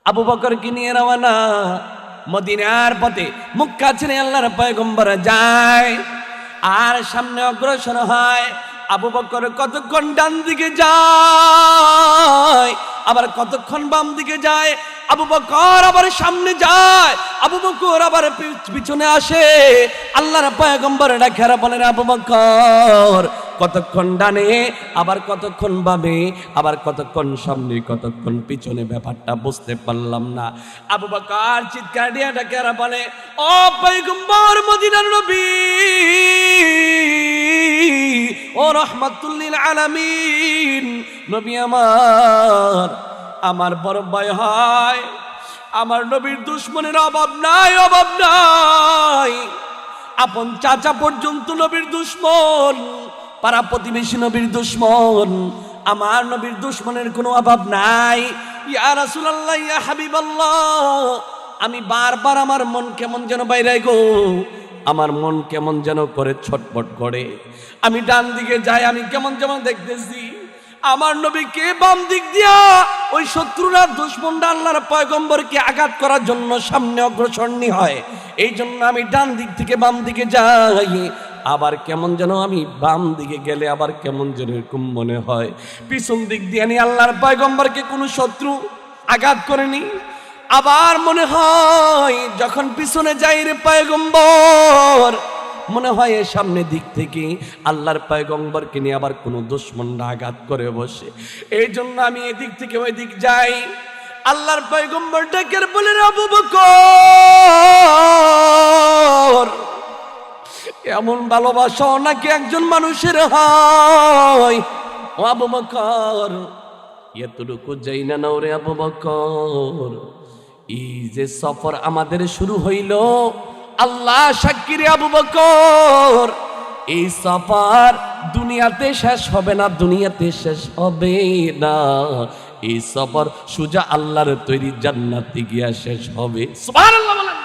আবু বকরকে নিয়ে রওনা মদিনার পথে। মক্কা ছেড়ে আল্লাহর পয়গম্বর যায় আর সামনে অগ্রসর হয়। আবু বকর কতক্ষণ ডান দিকে যায়, আবার কতক্ষণ বাম দিকে যায়। আবু বকর আবার সামনে যায়, আবু বকর আবার পিছনে আসে। আল্লাহর পয়গম্বর ডাকেরা বলেন, আবু বকর কতক্ষণ ডানে, আবার কতক্ষণ বামে, আবার কতক্ষণ সামনে, কতক্ষণ পিছনে, ব্যাপারটা বুঝতে পারলাম না। আবু বকর চিৎকার দিয়ে ডাকেরা বলে, ও পয়গম্বর মদিনার নবী, ও রহমাতুল লিল আলামিন নবী আমার বড় ভয় হয়। আমার নবীর দুশমনের অভাব নাই, অভাব নাই। আপন চাচা পর্যন্ত নবীর দুশমন, পাড়া প্রতিবেশী নবীর দুশমন, আমার নবীর দুশমনের কোনো অভাব নাই। ইয়া রাসূলুল্লাহ, ইয়া হাবিবাল্লাহ, আমি বারবার আমার মন কেমন যেন বাইরে গো, আমার মন কেমন যেন করে ছটফট করে। আমি ডান দিকে যাই, আমি কেমন যেমন দেখতেছি আমার নবীকে বাম দিক দিয়া ওই শত্রুরা দুশমনরা আল্লাহর পয়গম্বরকে আঘাত করার জন্য সামনে অগ্রসর হয়। এই জন্য আমি ডান দিক থেকে বাম দিকে যাই, আবার কেমন যেন আমি বাম দিকে গেলে আবার কেমন যেন এরকম মনে হয় পিছন দিক দিয়ে আমি আল্লাহর পয়গম্বরকে কোনো শত্রু আঘাত করেনি। আবার মনে হয় যখন পিছনে যাই রে পয়গম্বর, মনে হয় এর সামনে দিক থেকে আল্লাহর পয়গম্বরকে নিয়ে আবার কোনো দুশমনরা আঘাত করে বসে। এই জন্য আমি এদিক থেকে ওই দিক যাই। আল্লাহর পয়গম্বর ডেকে বলেন, আবু বকর এমন ভালোবাসা নাকি একজন মানুষের হয়? ও আবু বকর এতটুকু যাই না ওরে আবু বকর, এই যে সফর আমাদের শুরু হইল, আল্লাহ সাক্ষী রে আবু বকর, এই সফর দুনিয়াতে শেষ হবে না, দুনিয়াতে শেষ হবে না। এই সফর সোজা আল্লাহর তৈরি জান্নাতে গিয়া শেষ হবে। সুবহানাল্লাহ বলেন।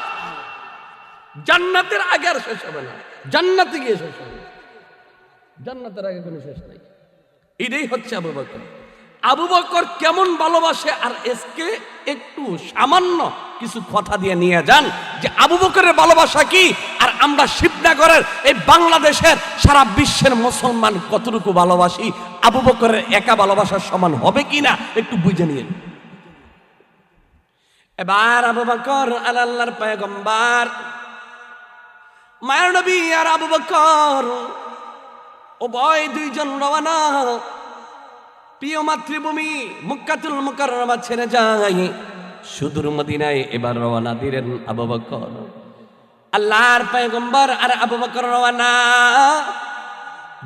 জান্নাতের আগে আর শেষ হবে না, জান্নাতে গিয়ে শেষ হবে। জান্নাতের আগে কোনো শেষ নাই। এটাই হচ্ছে আবু বকর। আবু বকর কেমন ভালোবাসে, আর এসকে একটু সামান্য কিছু কথা দিয়ে নিয়ে যান যে আবু বকরের ভালোবাসা কি, আর আমরা শিবনগরের এই বাংলাদেশের সারা বিশ্বের মুসলমান কতটুকু ভালোবাসি, আবু বকরের একা ভালোবাসার সমান হবে কিনা একটু বুঝে নিন। এবার আবু বকর আর আল্লাহর পয়গম্বর, মায়ের নবী আর আবু বকর উভয় দুইজন রওনা প্রিয় মাতৃভূমি মক্কাতুল মুকাররমা ছেড়ে যায় সুদূর মদিনায়। এবার রওনা দিলেন আবু বকর। আল্লাহর পয়গম্বর আর আবু বকর রওনা।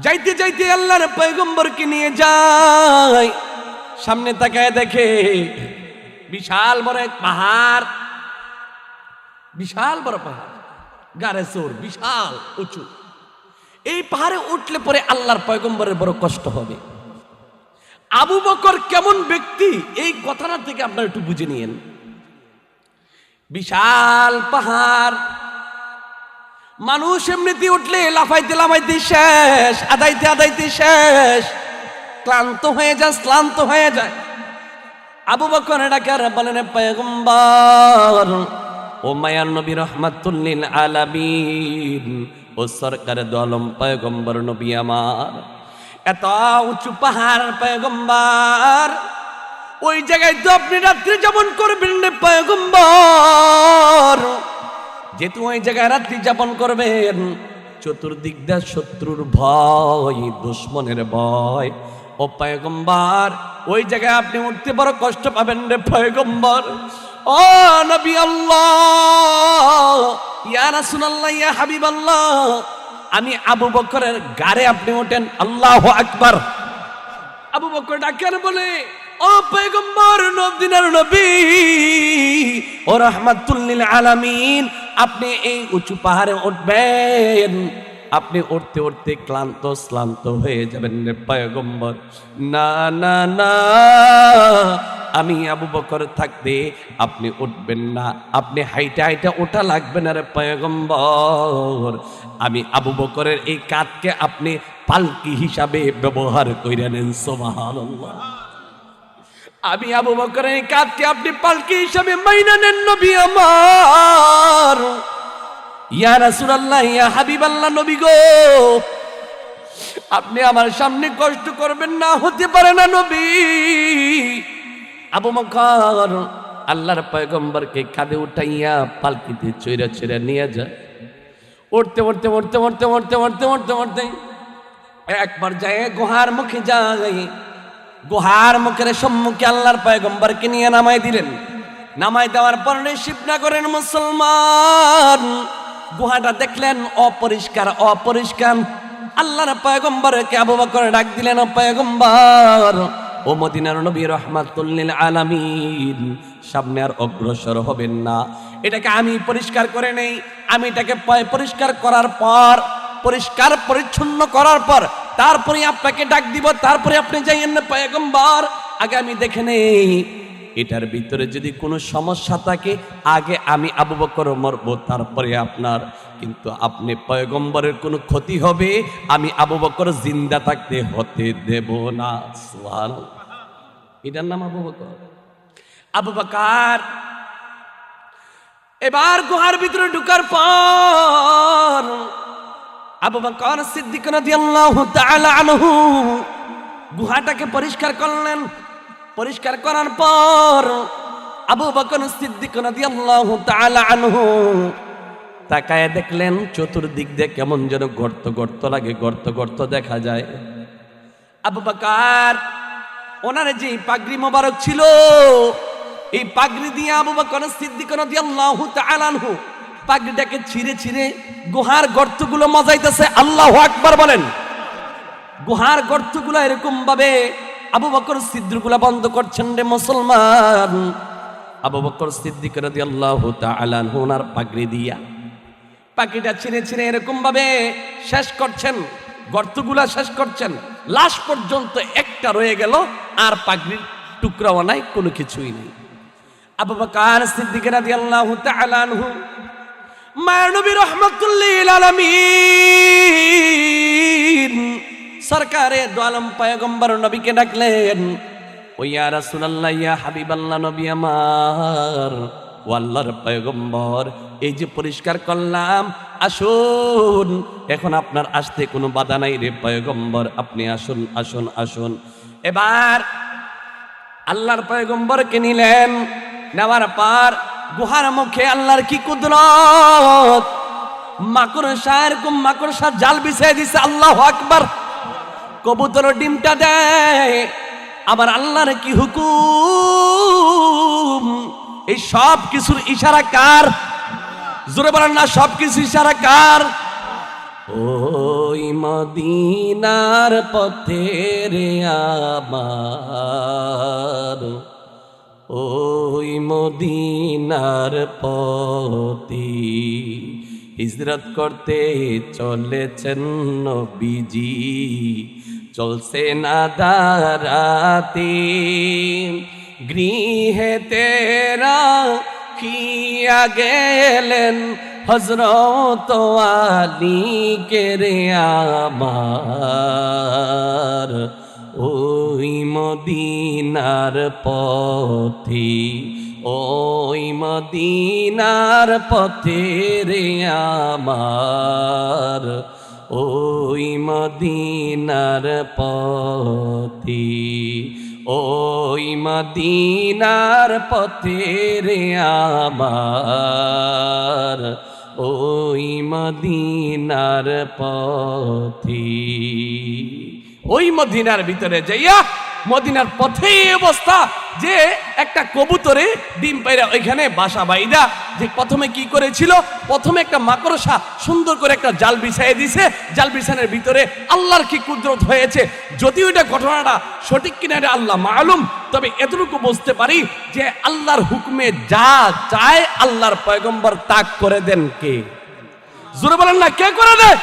যাইতে যাইতে আল্লাহর পয়গম্বরকে নিয়ে যায়, সামনে তাকায় দেখে বিশাল বড় এক পাহাড়, বিশাল বড় পাহাড়, গারে চোর, বিশাল উঁচু। এই পাহাড়ে উঠলে পরে আল্লাহর পয়গম্বরের বড় কষ্ট হবে। আবু বকর কেমন ব্যক্তি এই কথাটা থেকে আপনারা একটু বুঝে নিয়েন। বিশাল পাহাড়, মানুষ এমনিতে উঠলে লাফাইতে লাফাইতে শেষ, আদাইতে আদাইতে শেষ, ক্লান্ত হয়ে যায়, ক্লান্ত হয়ে যায়। আবু বকর ডাকার বলেন, পয়গম্বর ও মায়ার নবী রহমাতুল লিল আলামিন, ও সরকার দু আলম পয়গম্বর নবী আমার, এত উঁচু পাহাড় পয়গম্বর, ওই জায়গায় তো আপনি রাত্রি যাপন করবেন রে পয়গম্বর। যেহেতু ওই জায়গায় রাত্রি যাপন করবেন, চতুর্দিক দিয়ে শত্রুর ভয়, দুশমনের ভয়, ও পয়গম্বর ওই জায়গায় আপনি উঠতে বড় কষ্ট পাবেন রে পয়গম্বর। ও নবী আল্লাহ, ইয়া রাসূলুল্লাহ, ইয়া হাবিবাল্লাহ, আমি আবু বকরের গাড়ে আপনি ওঠেন। আল্লাহু আকবার। আবু বকর ডাকেন বলে, ও পয়গম্বর নবীর নবী ও রাহমাতুল লিল আলামিন, আপনি এই উঁচু পাহাড়ে উঠবেন, আপনি উঠতে উঠতে ক্লান্ত শ্লান্ত হয়ে যাবেন রে পয়গম্বর। না না না, আমি আবু বকর থাকতে আপনি উঠবেন না, আপনি হাইটা হাইটা ওঠা লাগবে না রে পয়গম্বর। আমি আবু বকরের এই কাঁধকে আপনি পালকি হিসাবে ব্যবহার করে নেন। সুবহানাল্লাহ। আমি আবু বকরের কাঁধকে আপনি পালকি হিসাবে মাইনা নেন নবী আমার। ইয়া রাসূলুল্লাহ, ইয়া হাবিবাল্লাহ, নবী গো আপনি আমার সামনে কষ্ট করবেন না, হতে পারে না নবী। আবু বকর আল্লাহর পয়গম্বরকে কাঁধে উঠাইয়া পালকিতে চইরা চইরা নিয়ে যায়। উঠতে উঠতে উঠতে উঠতে উঠতে উঠতে উঠতে উঠতে একবার যায় গুহার মুখে যায়। গুহার মুখের সম্মুখে আল্লাহর পয়গম্বরকে নিয়ে নামাই দিলেন। নামাই দেওয়ার পর নিক্ষিপ না করেন মুসলমান। গুহাটা দেখলেন অপরিষ্কার অপরিষ্কার। আল্লাহর পয়গম্বরকে আবু বকর ডাক দিলেন, ও পয়গম্বর, ও মদিনার নবী রাহমাতুল লিল আলামিন, সামনে আর অগ্রসর হবেন না। এটাকে আমি পরিষ্কার করে নেই। আমি এটাকে পরিষ্কার করার পর, পরিষ্কার পরিচ্ছন্ন করার পর তারপরে আপনাকে ডাক দিব, তারপরে আপনি যাইয়েন না পয়গম্বর। আগে আমি দেখে নেই এটার ভিতরে যদি কোনো সমস্যা থাকে, আগে আমি আবু বকর মরব, তারপরে আপনার। কিন্তু আপনি পয়গম্বরের কোনো ক্ষতি হবে, আমি আবু বকর জিন্দা থাকতে হতে দেব না। সুবহানাল্লাহ। এটার নাম আবু বকর। আবু বকর এবার গুহার ভিতরে ঢুকার পর আবু বকর সিদ্দিক রাদিয়াল্লাহু তাআলা আনহু গুহাটাকে পরিষ্কার করলেন। পরিষ্কার করার পর আবু বকর সিদ্দিক রাদিয়াল্লাহু তাআলা আনহু তাকায় দেখলেন চতুর্দিক দিয়ে কেমন যেন গর্ত গর্ত লাগে, গর্ত গর্ত দেখা যায়। আবু বকর ওনার যে পাগড়ি মোবারক ছিল, এই পাগড়ি দিয়ে আবু বকর সিদ্দিক রাদিয়াল্লাহু তাআলা আনহু পাগড়িটাকে ছিঁড়ে ছিঁড়ে গুহার গর্তগুলো মজাইতেছে। আল্লাহু আকবার বলেন। গুহার গর্তগুলো এরকম ভাবে আবু বকর ছিদ্রগুলো বন্ধ করছেন রে মুসলমান। আবু বকর সিদ্দিক রাদিয়াল্লাহু তাআলা আনহু ওনার পাগড়ি দিয়া পাগড়িটা ছিঁড়ে ছিঁড়ে এরকম ভাবে শেষ করছেন, গর্তগুলা শেষ করছেন। লাশ পর্যন্ত একটা রয়ে গেল, আর পাগড়ির টুকরাও নাই, কোনো কিছুই নেই। আবু বকর সিদ্দিক রাদিয়াল্লাহু তাআলা আনহু মায়ের নবী রাহমাতুল লিল আলামিন সরকারে দু আলম পয়গম্বর নবীকে ডাকলেন, ও ইয়া রাসূলুল্লাহ, ইয়া হাবিবাল্লাহ, নবী আমার, ও আল্লাহর পয়গম্বর, এই যে পরিষ্কার করলাম, আসুন, এখন আপনার আসতে কোনো বাধা নাই রে পয়গম্বর, আপনি আসুন আসুন আসুন। এবার আল্লাহর পয়গম্বরকে নিলেন। নেওয়ার পর গুহার মুখে আল্লাহর কি কুদরত, মাকড়সা এরকম মাকড়সা জাল বিছিয়ে দিছে। আল্লাহু আকবার। কবুতর ডিমটা দেয়, আবার আল্লাহর কি হুকুম। এই সব কিছুর ইশারা কার? জোরে বলেন না, সব কিছু ইশারা কার? ওই মদিনার পথে রে আমার, ওই মদিনার পথে হিজরত করতে চলেছেন নবীজি, চলছে না দাঁড়াতে, গৃহে তেরা খিয়া গেলেন হযরত আলী কে রে আমার, ওই মদিনার পথে, ওই মদিনার পথে রে আমার, ওই মদিনার পথে, ওই মদিনার পথে রে আমার, ওই মদিনার পথে। ওই মদিনার ভিতরে যাইয়া মদিনার পথে অবস্থা যে একটা কবুতরে ডিম পাইরা ওইখানে বাসা বাইদা, যে প্রথমে কি করেছিল, প্রথমে একটা মাকড়সা সুন্দর করে একটা জাল বিছাইয়ে দিছে। জাল বিছানোর ভিতরে আল্লাহর কি কুদরত হয়েছে। যদিও এটা ঘটনাটা সঠিক কিনা এটা আল্লাহ মালুম, তবে এতটুকু বুঝতে পারি যে আল্লাহর হুকুমে যা চায় আল্লাহর পয়গম্বর তা করে দেন কে? জোরে বলেন না, কে করে দেয়?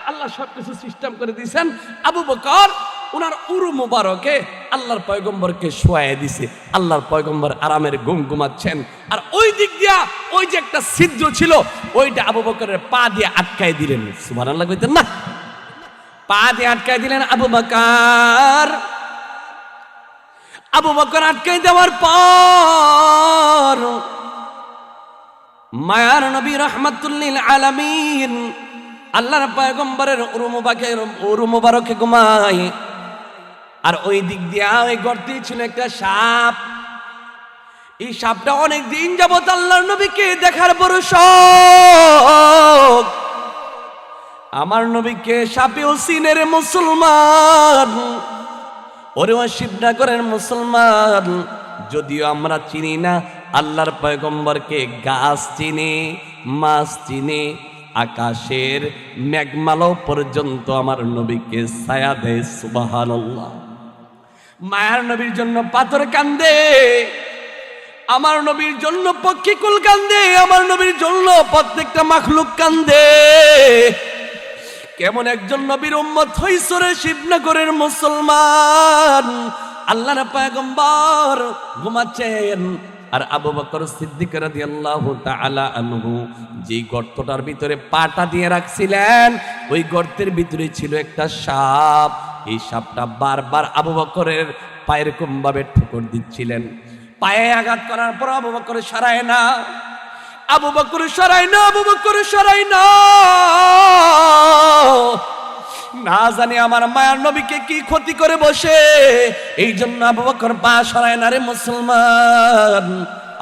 আল্লাহ সবকিছু সিস্টেম করে দিয়েছেন। আবু বকর ওনার উরু মুবারকে আল্লাহর পয়গম্বরকে শোয়ায় দিছে। আল্লাহর পয়গম্বর আরামের ঘুম ঘুমাচ্ছেন, আর ওই দিক দিয়া ওই যে একটা ছিদ্র ছিল, ওইটা আবু বকরের পা দিয়ে আটকায় দিলেন। সুবহানাল্লাহ কইতেন না? পা দিয়ে আটকায় দিলেন আবু বকর। আবু বকর আটকাই দেওয়ার পর মায়ার নবী রাহমাতুল্লিল আলামিন আল্লাহর পয়গম্বরের উরু মুবারকে ঘুমায়। আর ওই দিক দিয়া ওই গর্তে ছিল একটা সাপ। এই সাপটা অনেক দিন যাবত আল্লাহর নবীকে দেখার বড় শখ। আমার নবীকে সাপেও সিনের মুসলমান, ওরেও শিবনগরের মুসলমান। যদিও আমরা চিনি না, আল্লাহর পয়গম্বরকে গাছ চিনে, মাছ চিনে, আকাশের মেঘমালাও পর্যন্ত আমার নবীকে ছায়া দেয়। সুবহানাল্লাহ। মায়ার নবীর জন্য পাথর কান্দে, আমার নবীর জন্য পক্ষীকুল কান্দে, আমার নবীর জন্য প্রত্যেকটা মাখলুক কান্দে। কেমন একজন নবীর উম্মত হইছ রে শিবনগরের মুসলমান। আল্লাহর পয়গম্বর ঘুমাচ্ছেন, আর আবু বকর সিদ্দিক রাদিয়াল্লাহু তাআলা আনহু যেই গর্তটার ভিতরে পাটা দিয়ে রাখছিলেন, ওই গর্তের ভিতরে ছিল একটা সাপ। এই সাপটা বারবার আবু বকরের পায়ের ভাবে ঠোকর দিচ্ছিলেন। পায়ে আঘাত করার পর আবু বকর সরায় না, আবু বকর সরায় না, আবু বকর সরায় না। না জানি আমার মায়ার নবীকে কি ক্ষতি করে বসে, এই জন্য আবু বকর পা সরায় না রে মুসলমান।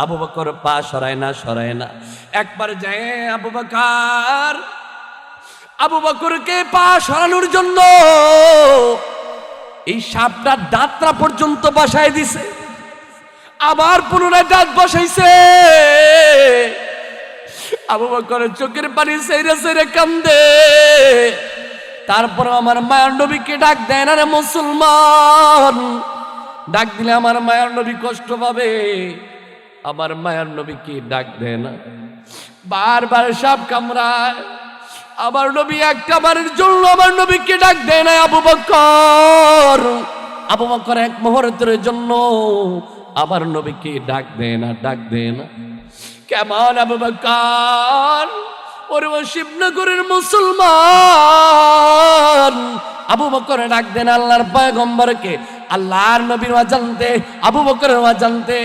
আবু বকর পা সরায় না, সরায় না। একবার যায় আবু বকরকে পা সরানোর জন্য এই সাপটা দাঁতরা পর্যন্ত বসায় দিছে। আবার পুনরায় দাঁত বসাইছে। আবু বকরের চোখের পানি সেরে সেরে কান্দে। তারপর আমার মায়ার নবীকে ডাক দেয় না রে মুসলমান। ডাক দিলে আমার মায়ার নবী কষ্ট পাবে, আমার মায়ার নবীকে ডাক দেয় না। বারবার সাপ কামড়ায়, আমার নবী একটা বারের জন্য আমার নবীকে ডাক দেয় না। আবু বকর এক মুহূর্তের জন্য আমার নবীকে ডাক দেয় না, ডাক দেয় না। কেমন আবু বকর, ওরে ও শিবনগরের মুসলমান। আবু বকর ডাক দেন আল্লাহর পয়গম্বরকে। আল্লাহর নবীর ওয়াজানতে, আবু বকরের ওয়াজানতে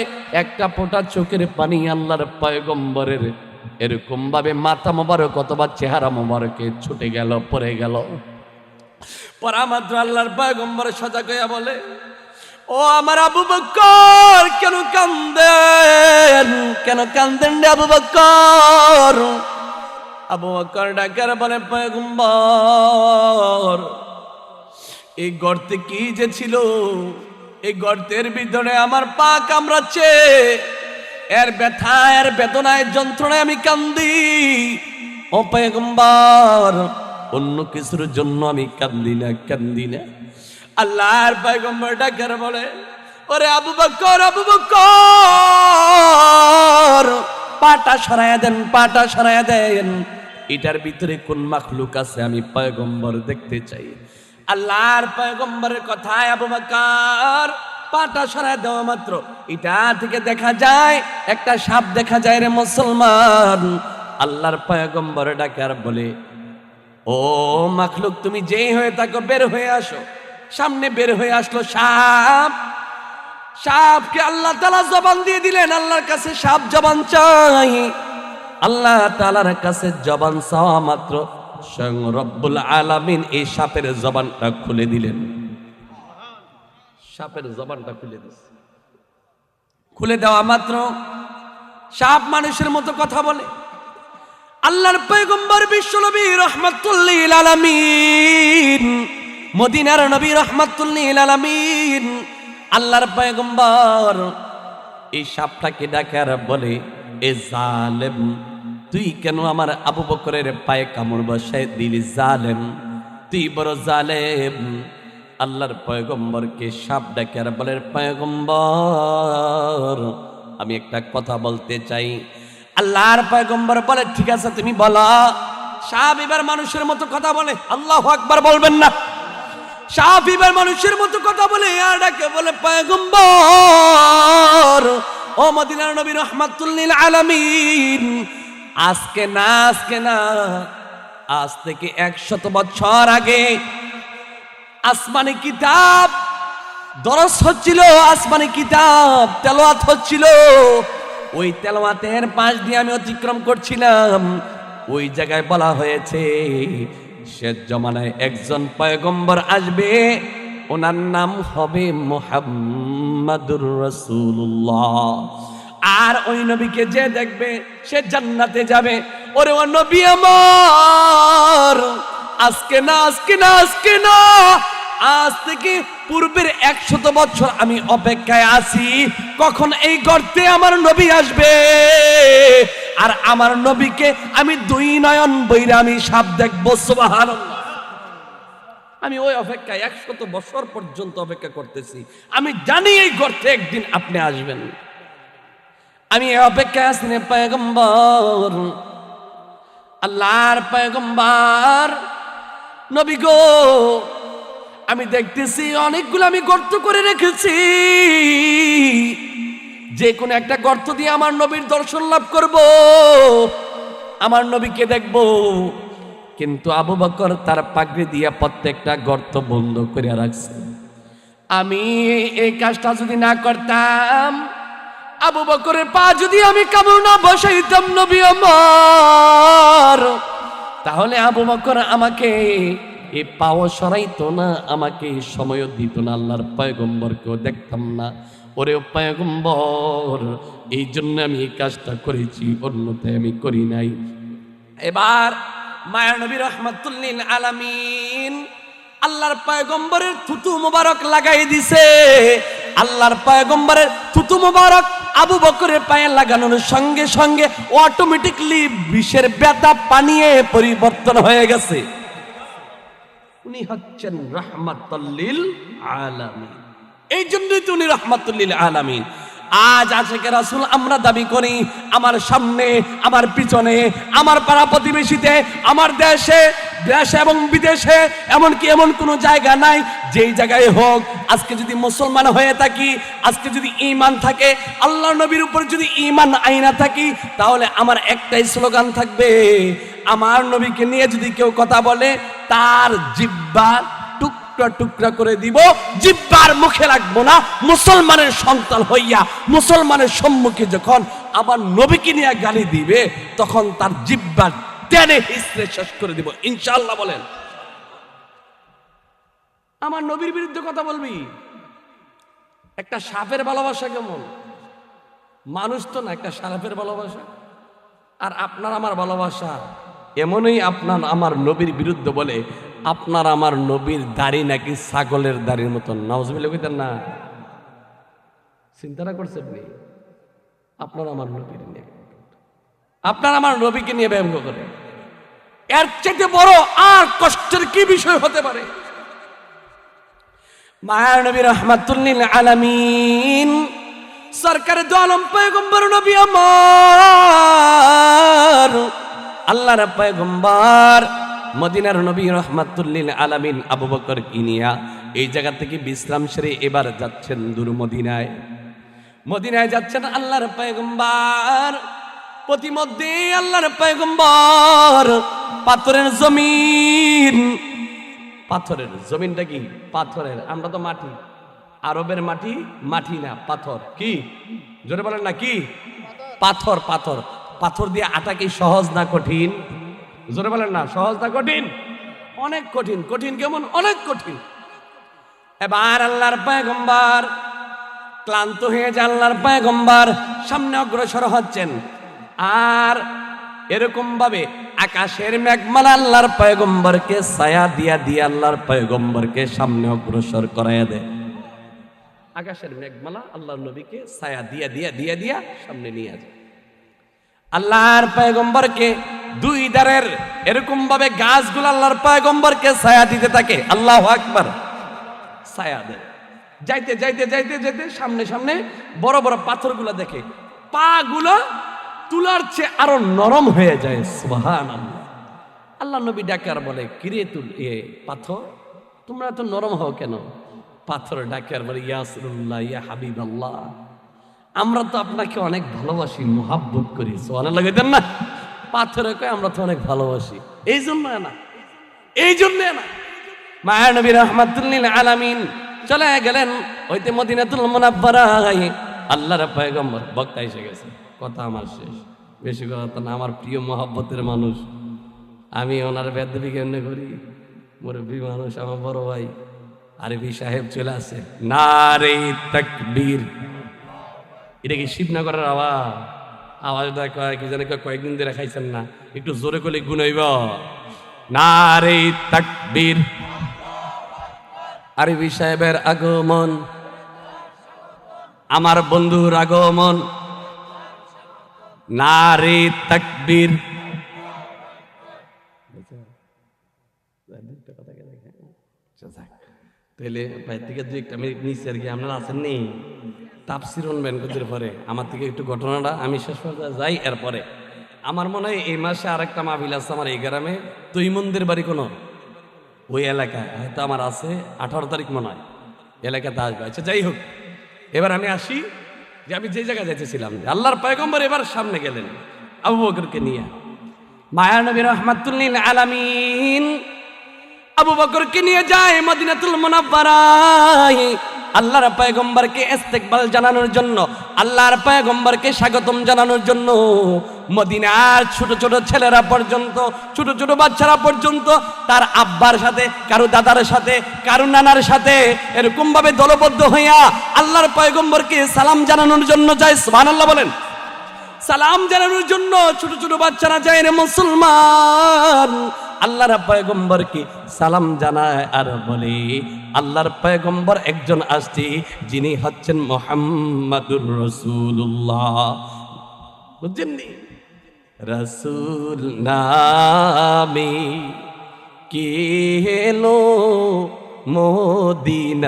একটা ফোঁটা চোখের পানি আল্লাহর পয়গম্বরের এরকম ভাবে মাথা মোবারক অথবা চেহারা মোবারকে ছুটে গেল, পড়ে গেল। পড়া মাত্র আল্লাহর পয়গম্বর সজাগ হইয়া বলে, ও আমার আবু বকর, কেন কান্দেন, কেন কান্দেন রে আবু বকর? আবু বকর ডাকার বলে, পয়গম্বর, এই গর্তে কি যে ছিল, এই গর্তের ভিতরে আমার পা কামড়াচ্ছে, এর ব্যথা, এর বেদনায়, যন্ত্রণায় আমি কান্দি। ও পয়গম্বর, অন্য কিছুর জন্য আমি কান্দি না, কান্দি না। আল্লাহর পয়গম্বর ডাকার বলে, ওরে আবু বকর, আবু বকর, পাটা সরাইয়া দেন, পাটা সরাইয়া দেন। এটার ভিতরে কোন মাখলুক আছে আমি পয়গম্বর দেখতে চাই। আল্লাহর পয়গম্বরের কথায় আবু বকর পাটা সরাই দেওয়া মাত্র এটা থেকে দেখা যায় একটা সাপ দেখা যায় রে মুসলমান। আল্লাহর পয়গম্বর ডাকার বলে, ও মাখলুক, তুমি যেই হয়ে থাকো বের হয়ে আসো। সামনে বের হয়ে আসলো সাপ। সাপকে আল্লাহ তাআলা জবান দিয়ে দিলেন। আল্লাহর কাছে সাপ জবান চাই। আল্লাহ তাআলার কাছে জবান চাওয়া মাত্র স্বয়ং রব্বুল আলামিন এই সাপের জবানটা খুলে দিলেন। সাপের জবানটা খুলে দিচ্ছে। খুলে দেওয়া মাত্র সাপ মানুষের মতো কথা বলে। আল্লাহর পয়গম্বর বিশ্বনবী রাহমাতুল্লিল আলামিন, মদিনার নবী রাহমাতুল্লিল আলামিন, আল্লাহর পয়গম্বর এই সাপটাকে ডাকে আর বলে, এ জালেম, তুই কেন আমার আবু বকরের পায়ে কামড় বসায় দিলি? জালেম, তুই বড় জালেম। আল্লাহর পয়গম্বরকে সাপ ডাকে আর বলে, পয়গম্বর, আমি একটা কথা বলতে চাই। আল্লাহর পয়গম্বর বলে, ঠিক আছে তুমি বলো। সাপ এবার মানুষের মতো কথা বলে। আল্লাহু আকবার বলবেন না? সাপ এবার মানুষের মতো কথা বলে আর ডাকে বলে, পয়গম্বর, ও মদিনার নবী রাহমাতুল্লিল আলামিন, আজকে না, আজকে না, আজ থেকে 100 বছর আগে আসমানি কিতাব দরস হচ্ছিল, আসমানি কিতাব তেলাওয়াত হচ্ছিল। ওই তেলাওয়াতের পাশ দিয়ে আমি অতিক্রম করছিলাম। ওই জায়গায় বলা হয়েছে শেষ জমানায় একজন পয়গম্বর আসবে, ওনার নাম হবে মুহাম্মাদুর রাসূলুল্লাহ। আর ওই নবীকে যে দেখবে সে জান্নাতে যাবে। ওরে ও নবী আমার, আজকে না আজকে না আজকে না, আজ থেকে পূর্বের 100 বছর আমি অপেক্ষায় আছি কখন এই গর্তে আমার নবী আসবে, আর আমার নবীকে আমি 2 নয়ন বইরা আমি সাপ দেখবো। সুবহানাল্লাহ। আমি ওই অপেক্ষায় 100 বছর পর্যন্ত অপেক্ষা করতেছি। আমি জানি এই গর্তে একদিন আপনি আসবেন। আমি এই অপেক্ষায় আছি রে পয়গম্বর, আল্লাহর পয়গম্বর নবী গো। আমি দেখতেছি অনেকগুলো আমি গর্ত করে রেখেছি, যে কোনো একটা গর্ত দিয়ে আমার নবীর দর্শন লাভ করব, আমার নবীকে দেখব। কিন্তু আবু বকর তার পাগড়ি দিয়ে প্রত্যেকটা গর্ত বন্ধ করে রাখছে। আমি এই কাজটা যদি না করতাম, আবু বকরের পা যদি আমি কামড় না বসাইতাম নবী আমার, তাহলে আবু বকর আমাকে এই পাও সরাইতো না, আমাকে সময়ও দিত না, আল্লাহর পয়গম্বরকেও দেখতাম না। ওরে পয়গম্বর, এই জন্য আমি এই কাজটা করেছি, অন্যথায় আমি করি নাই। এবার মায়া নবী রাহমাতুল লিল আলামিন আল্লাহর পয়গম্বরের থুতু মুবারক লাগাই দিছে। আল্লাহর পয়গম্বরের থুতু মুবারক আবু বকরের পায়ে লাগানোর সঙ্গে সঙ্গে অটোমেটিকলি বিষের ব্যথা পানিয়ে পরিবর্তন হয়ে গেছে। উনি হচ্ছেন রাহমাতুল লিল আলামিন, এই জন্যই তো উনি রাহমাতুল লিল আলামিন। আজ আশিকে রাসূল আমরা দাবি করি, আমার সামনে, আমার পিছনে, আমার পাড়া প্রতিবেশীতে, আমার দেশে এবং বিদেশে, এমনকি এমন কোনো জায়গা নাই যেই জায়গায় হোক, আজকে যদি মুসলমান হয়ে থাকি, আজকে যদি ঈমান থাকে, আল্লাহর নবীর উপর যদি ঈমান আইনা থাকি, তাহলে আমার একটাই স্লোগান থাকবে, আমার নবীকে নিয়ে যদি কেউ কথা বলে তার জিহ্বা টুকরা টুকরা করে দিব, জিহ্বার মুখে রাখবো না। মুসলমানের সন্তান হইয়া মুসলমানের সম্মুখে যখন আমার নবীকে নিয়ে গালি দিবে, তখন তার জিহ্বা টেনে হিসড়ে শেষ করে দিব ইনশাআল্লাহ। বলেন, আমার নবীর বিরুদ্ধে কথা বলবি? একটা সাপের ভালোবাসা কেমন? মানুষ তো না, একটা সাপের ভালোবাসা। আর আপনার আমার ভালোবাসা এমনই, আপনার আমার নবীর বিরুদ্ধে বলে আপনার আমার নবীর দাড়ি নাকি ছাগলের দাড়ির মতন। নাউজুবিল্লাহ কইতেন না? চিন্তা করছেন নি? আপনার আমার নবীর নিয়ে, আপনার আমার নবীকে নিয়ে ব্যঙ্গ করে, এর চেয়ে বড় আর কষ্টের কি বিষয় হতে পারে? মায়ার নবী রাহমাতুল লিল আলামিন সরকারে দু আলম পয়গম্বর নবী আমার, আল্লাহর পয়গম্বর মদিনার নবী রাহমাতুল লিল আলামিন আবু বকর কিনিয়া এই জায়গা থেকে বিশ্রাম সেরে এবার যাচ্ছেন দূর মদিনায়। মদিনায় যাচ্ছেন আল্লাহর পয়গম্বর। প্রতিমধ্যে আল্লাহর পয়গম্বর পাথরের জমিন, পাথরের জমিনটা কি? পাথরের। আমরা তো মাটি, আরবের মাটি মাটি না, পাথর। কি জোরে বলেন না? কি পাথর? পাথর। পাথর দিয়ে আটা কি সহজ না কঠিন? জোরে বলেন না, সহজ না কঠিন? অনেক কঠিন। কঠিন কেমন? অনেক কঠিন। এবার আল্লাহর পয়গম্বর ক্লান্ত হয়ে যে আল্লাহর পয়গম্বর সামনে অগ্রসর হচ্ছেন, আর এরকম ভাবে আকাশের মেঘমালা আল্লাহর পয়গম্বরকে ছায়া দিয়া দিয়া আল্লাহর পয়গম্বরকে সামনে অগ্রসর করাইয়া দেয়। আকাশের মেঘমালা আল্লাহর নবীকে ছায়া দিয়া দিয়া দিয়া দিয়া সামনে নিয়ে যায়। আল্লাহর পয়গম্বরকে দুই ধারের এরকম ভাবে গাছগুলো আল্লাহর পয়গম্বরকে ছায়া দিতে থাকে। আল্লাহু আকবার। ছায়া দেয়। যাইতে যাইতে যাইতে যাইতে সামনে সামনে বড় বড় পাথরগুলো দেখে, পা গুলো তুলার চেয়ে আরো নরম হয়ে যায়। সুবহানাল্লাহ। আল্লাহ নবী ডাকার বলে, কিরে তুল এ পাথর, তোমরা তো নরম হও কেন? পাথর ডাকার বলে, ইয়া রাসূলুল্লাহ, ইয়া হাবিবাল্লাহ, আমরা তো আপনাকে অনেক ভালোবাসি, মুহাব্বত করি। সুবহানাল্লাহ কইতেন না? পাথরে কয় আমরা তো অনেক ভালোবাসি, এই জন্য না, এই জন্য না। মায়া নবী রাহমাতুল লিল আলামিন চলে গেলেন হইতে মদিনাতুল মুনাওয়ারায়। আল্লাহর পয়গম্বর বক্তা এসে গেছে, কথা আমার শেষ, বেশি কথা না। আমার প্রিয় মহব্বতের মানুষ, আমি ওনার বেদবি কেমনে করি, মুরব্বী মানুষ, আমার বড় ভাই আরবি সাহেব চলে আসে। নারে তাকবীর, এটা কি শিবনগরের আওয়াজ? আওয়াজটা কি জানে কয়েকদিন ধরে খাইছেন না, একটু জোরে করলে গুণ হইব। নারে তাকবীর, আরবি সাহেবের আগমন, আমার বন্ধুর আগমন। নারে তাকবীর, তাহলে ভাই থেকে দুই একটা মিনিট নিচে আর কি আপনারা আছেন নি, তাফসির শুনবেন কদিন পরে। আমার থেকে একটু ঘটনাটা আমি শেষ পর্যন্ত যাই। এরপরে আমার মনে হয় এই মাসে আরেকটা মাহফিল আছে আমার এই গ্রামে, তৈমন্দির বাড়ি কোনো ওই এলাকায় হয়তো আমার আছে, 18 তারিখ মনে হয় এলাকাতে আসবে। আচ্ছা যাই হোক, এবার আমি আসি যে আমি যে জায়গায় যাইতেছিলাম, আল্লাহর পয়গম্বর এবার সামনে গেলেন আবু বকরকে নিয়ে। মায়া নবী রাহমাতুল লিল আলামিন আবু বকরকে নিয়ে যায় মদিনাতুল মুনাওয়ারায়। আল্লাহর পয়গম্বরকে ইস্তেকবাল জানানোর জন্য, আল্লাহর পয়গম্বরকে স্বাগতম জানানোর জন্য মদিনার ছোট ছোট ছেলেরা পর্যন্ত, ছোট ছোট বাচ্চারা পর্যন্ত তার আব্বার সাথে, কারো দাদার সাথে, কারো নানার সাথে এরকম ভাবে দলবদ্ধ হইয়া আল্লাহর পয়গম্বরকে সালাম জানানোর জন্য যায়। সুবহানাল্লাহ বলেন। সালাম জানানোর জন্য ছোট ছোট বাচ্চারা যায় রে মুসলমান। আল্লাহর পয়গম্বরকে সালাম জানায় আর বলে, আল্লাহর পয়গম্বর একজন আসছে যিনি হচ্ছেন মুহাম্মাদুর রাসূলুল্লাহ। বুঝছেন নি? রাসূল নামে কে এলো মদিনায়,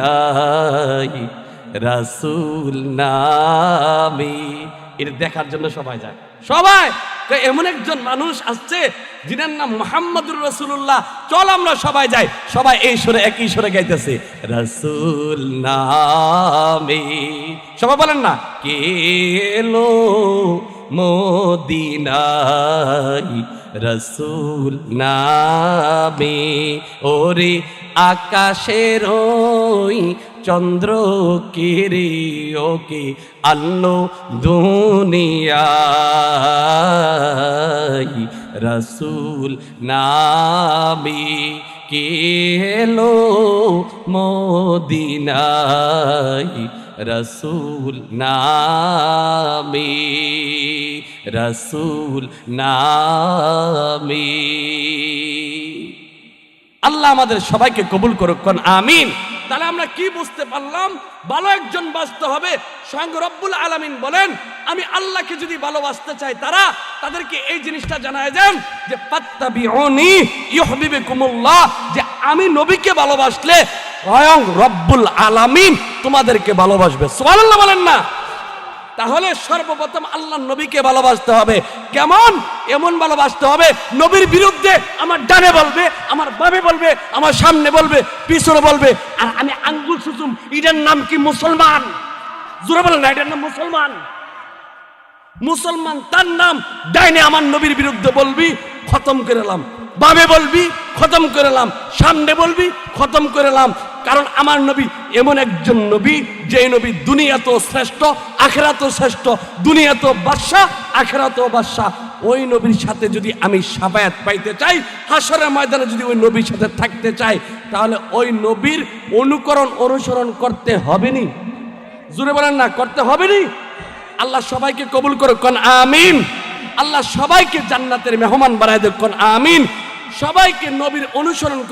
রাসূল নামে, এটা দেখার জন্য সবাই যায়। সবাই এমন একজন মানুষ আসছে যিনার নাম মুহাম্মাদুর রাসূলুল্লাহ, চল আমরা সবাই যাই। সবাই এই সুরে, একই সুরে গাইতেছে, রাসূল নামে। সবাই বলেন না, কে এলো মদিনায়, রাসূল নামে। ওরে আকাশের ওই চন্দ্র কিরে ওকে আল্লো দুনিয়ায়, রাসূল নামে কে এলো মদিনায়, রাসূল নামে, রাসূল নামে। আল্লাহ আমাদের সবাইকে কবুল করুক, আমিন। তাহলে আমরা কি বুঝতে পারলাম? ভালো একজন বাঁচতে হবে। স্বয়ং রব্বুল আলামিন বলেন, আমি আল্লাহকে যদি ভালোবাসতে চাই তাদেরকে এই জিনিসটা জানায় দেন যে ফাত্তাবিউনি ইউহিব্বুকুমুল্লাহ, যে আমি নবীকে ভালোবাসলে স্বয়ং রব্বুল আলামিন তোমাদেরকে ভালোবাসবে। সুবহানাল্লাহ বলেন না? তাহলে সর্বপ্রথম আল্লাহর নবীকে ভালোবাসতে হবে। কেমন? এমন ভালোবাসতে হবে, নবীর বিরুদ্ধে আমার ডানে বলবে, আমার বামে বলবে, আমার সামনে বলবে, পিছনে বলবে, আর আমি আঙ্গুল সুসুম, এটার নাম কি? মুসলমান। জোরে বলেন না, এটার নাম মুসলমান। মুসলমান তার নাম। ডাইনে আমার নবীর বিরুদ্ধে বলবি, খতম করে এলাম। বামে বলবি, খতম করে এলাম। সামনে বলবি, খতম করে এলাম। কারণ আমার নবী এমন একজন নবী, যে নবী দুনিয়াতেও শ্রেষ্ঠ, আখিরাতেও শ্রেষ্ঠ। দুনিয়াতেও বাদশা, আখিরাতেও বাদশা। ওই নবীর সাথে যদি আমি শাফায়াত পাইতে চাই, হাসরের ময়দানে যদি ওই নবীর সাথে থাকতে চাই, তাহলে ওই নবীর অনুসরণ করতে হবে নি? জোরে বলেন না, করতে হবে নি? আল্লাহ সবাইকে কবুল করুক, আমিন। আল্লাহ সবাইকে জান্নাতের মেহমান বানায় দেখ, আমিন। সবাইকে নবীর অনুসরণ করে